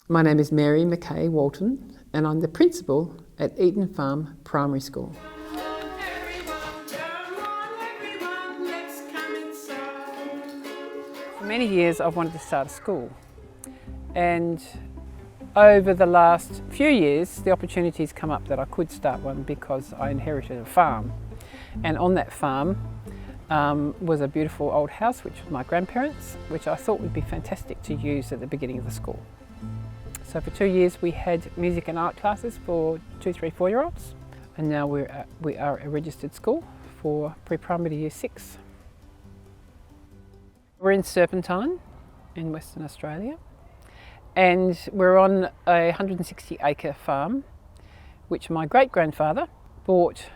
My name is Mary McKay Walton and I'm the principal at Eton Farm Primary School. For many years I've wanted to start a school, and over the last few years the opportunities come up that I could start one because I inherited a farm, and on that farm was a beautiful old house which was my grandparents', which I thought would be fantastic to use at the beginning of the school. So for 2 years we had music and art classes for 2, 3, 4-year-olds, and now we are a registered school for pre-primary to year 6. We're in Serpentine in Western Australia, and we're on a 160-acre farm which my great-grandfather bought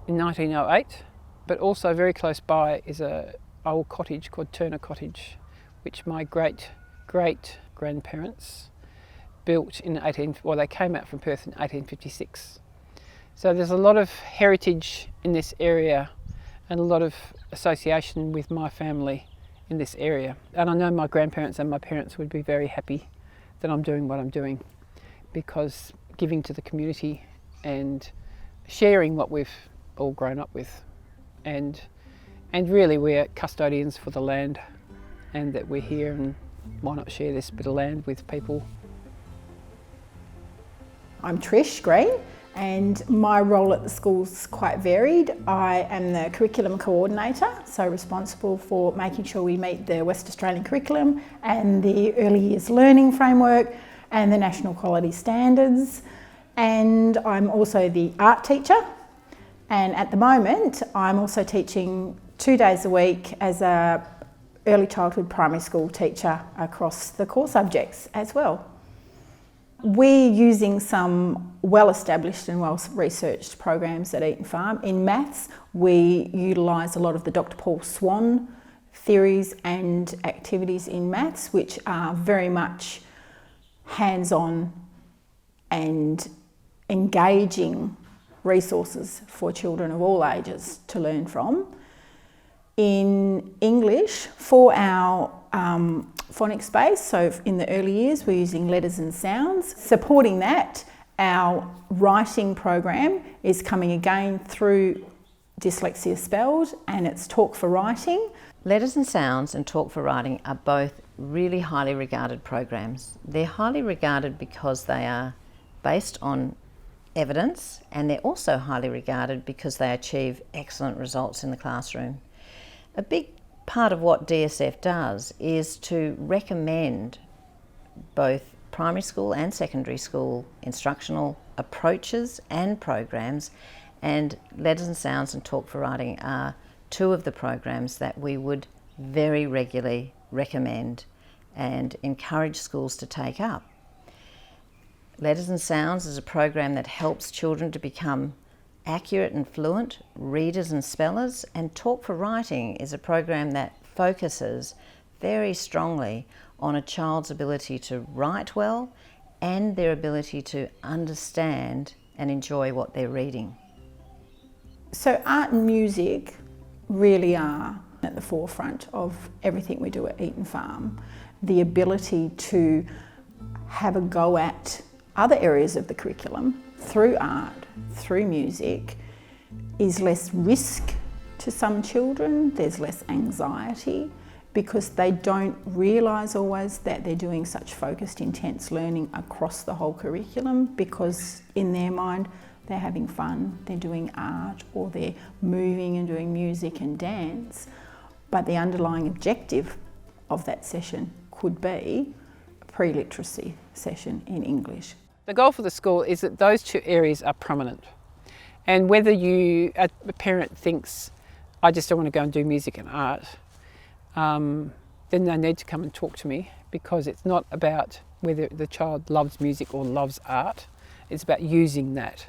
in 1908, but also very close by is an old cottage called Turner Cottage, which my great-great-grandparents built in they came out from Perth in 1856. So there's a lot of heritage in this area and a lot of association with my family in this area. And I know my grandparents and my parents would be very happy that I'm doing what I'm doing, because giving to the community and sharing what we've all grown up with, and really we're custodians for the land, and that we're here, and why not share this bit of land with people. I'm Trish Green, and my role at the school is quite varied. I am the curriculum coordinator, so responsible for making sure we meet the West Australian curriculum and the early years learning framework and the national quality standards. And I'm also the art teacher, and at the moment I'm also teaching 2 days a week as a early childhood primary school teacher across the core subjects as well. We're using some well-established and well-researched programs at Eton Farm. In maths, we utilise a lot of the Dr. Paul Swan theories and activities in maths, which are very much hands-on and engaging resources for children of all ages to learn from. In English, for our phonics space, so in the early years we're using letters and sounds. Supporting that, our writing program is coming again through Dyslexia Spelled, and it's Talk for Writing. Letters and Sounds and Talk for Writing are both really highly regarded programs. They're highly regarded because they are based on evidence, and they're also highly regarded because they achieve excellent results in the classroom. A big part of what DSF does is to recommend both primary school and secondary school instructional approaches and programs, and Letters and Sounds and Talk for Writing are two of the programs that we would very regularly recommend and encourage schools to take up. Letters and Sounds is a program that helps children to become accurate and fluent readers and spellers, and Talk for Writing is a program that focuses very strongly on a child's ability to write well and their ability to understand and enjoy what they're reading. So art and music really are at the forefront of everything we do at Eton Farm. The ability to have a go at other areas of the curriculum through art, through music, is less risk to some children. There's less anxiety because they don't realise always that they're doing such focused, intense learning across the whole curriculum, because in their mind they're having fun, they're doing art, or they're moving and doing music and dance. But the underlying objective of that session could be a pre-literacy session in English. The goal for the school is that those two areas are prominent. And whether a parent thinks, I just don't want to go and do music and art, then they need to come and talk to me, because it's not about whether the child loves music or loves art. It's about using that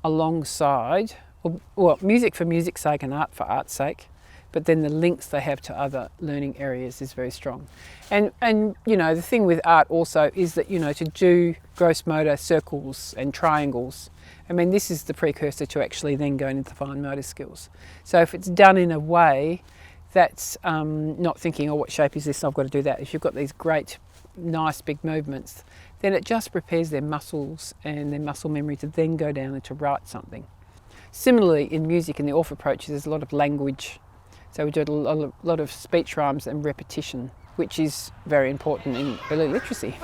alongside, well, music for music's sake and art for art's sake, but then the links they have to other learning areas is very strong. And you know, the thing with art also is that, you know, to do gross motor circles and triangles, I mean, this is the precursor to actually then going into fine motor skills. So if it's done in a way that's not thinking, oh, what shape is this, I've got to do that. If you've got these great, nice big movements, then it just prepares their muscles and their muscle memory to then go down and to write something. Similarly, in music, in the ORF approach, there's a lot of language. So we do a lot of speech rhymes and repetition, which is very important in early literacy.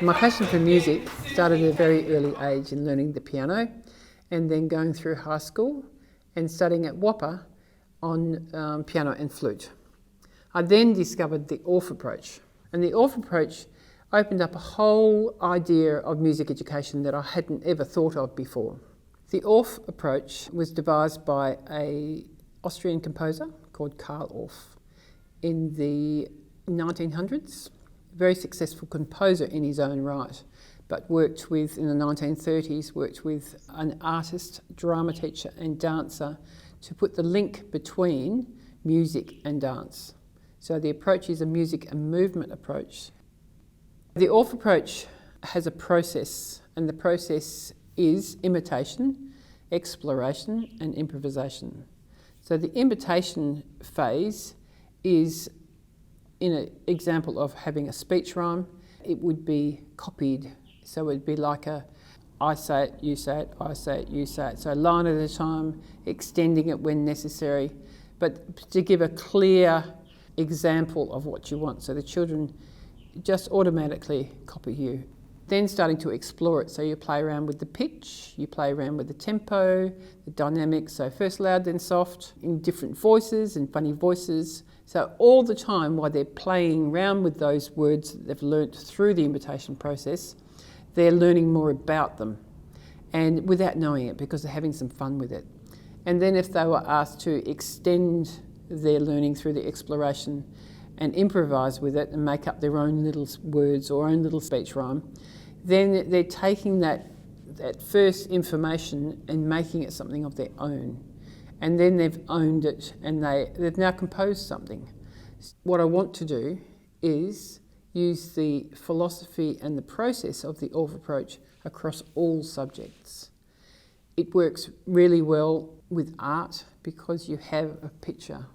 My passion for music started at a very early age in learning the piano and then going through high school and studying at Whopper on piano and flute. I then discovered the ORF approach, and the ORF approach opened up a whole idea of music education that I hadn't ever thought of before. The ORF approach was devised by an Austrian composer called Karl Orff in the 1900s, a very successful composer in his own right, but worked with, in the 1930s, worked with an artist, drama teacher and dancer to put the link between music and dance. So the approach is a music and movement approach. The ORF approach has a process, and the process is imitation, exploration and improvisation. So the imitation phase is, in an example of having a speech rhyme, it would be copied. So it would be like a I say it, you say it, I say it, you say it. So a line at a time, extending it when necessary, but to give a clear example of what you want. So the children just automatically copy you. Then starting to explore it. So you play around with the pitch, you play around with the tempo, the dynamics. So first loud, then soft, in different voices and funny voices. So all the time while they're playing around with those words that they've learnt through the imitation process, they're learning more about them, and without knowing it, because they're having some fun with it. And then if they were asked to extend their learning through the exploration and improvise with it and make up their own little words or own little speech rhyme, then they're taking that first information and making it something of their own. And then they've owned it and they've now composed something. What I want to do is use the philosophy and the process of the ORF approach across all subjects. It works really well with art because you have a picture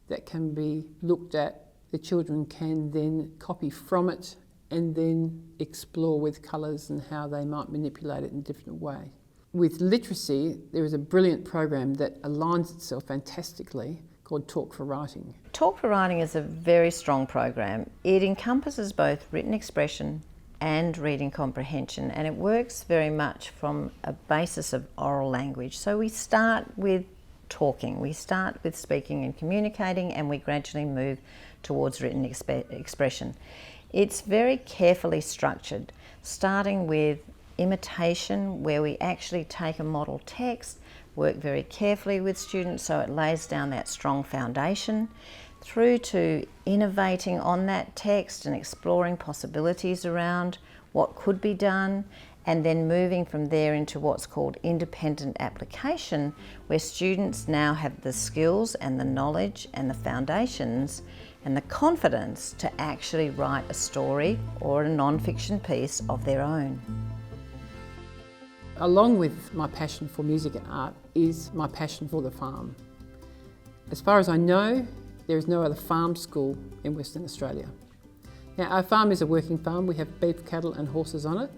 that can be looked at. The children can then copy from it and then explore with colours and how they might manipulate it in a different way. With literacy, there is a brilliant program that aligns itself fantastically called Talk for Writing. Talk for Writing is a very strong program. It encompasses both written expression and reading comprehension, and it works very much from a basis of oral language. So we start with talking, we start with speaking and communicating, and we gradually move towards written expression. It's very carefully structured, starting with imitation, where we actually take a model text, work very carefully with students so it lays down that strong foundation, through to innovating on that text and exploring possibilities around what could be done, and then moving from there into what's called independent application, where students now have the skills and the knowledge and the foundations and the confidence to actually write a story or a non-fiction piece of their own. Along with my passion for music and art is my passion for the farm. As far as I know, there is no other farm school in Western Australia. Now, our farm is a working farm. We have beef, cattle and horses on it.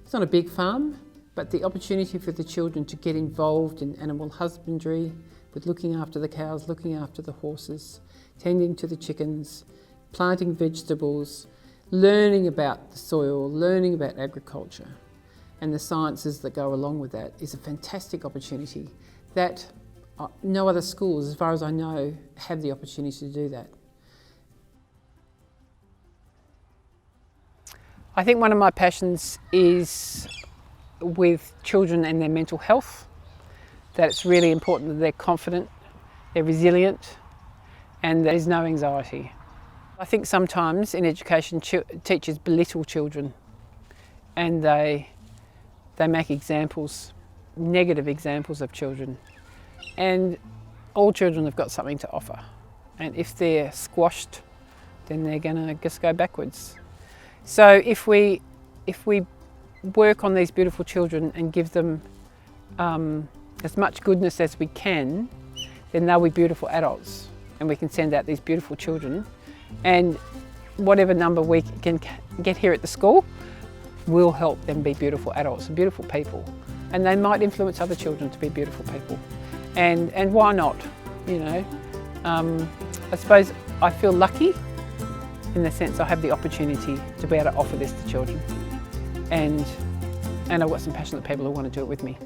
It's not a big farm, but the opportunity for the children to get involved in animal husbandry, with looking after the cows, looking after the horses, tending to the chickens, planting vegetables, learning about the soil, learning about agriculture, and the sciences that go along with that is a fantastic opportunity that no other schools, as far as I know, have the opportunity to do that. I think one of my passions is with children and their mental health, that it's really important that they're confident, they're resilient, and there's no anxiety. I think sometimes in education teachers belittle children and they make examples, negative examples of children. And all children have got something to offer. And if they're squashed, then they're going to just go backwards. So if we work on these beautiful children and give them as much goodness as we can, then they'll be beautiful adults. and we can send out these beautiful children, and whatever number we can get here at the school will help them be beautiful adults and beautiful people, and they might influence other children to be beautiful people, and why not, you know. I suppose I feel lucky in the sense I have the opportunity to be able to offer this to children, and I've got some passionate people who want to do it with me.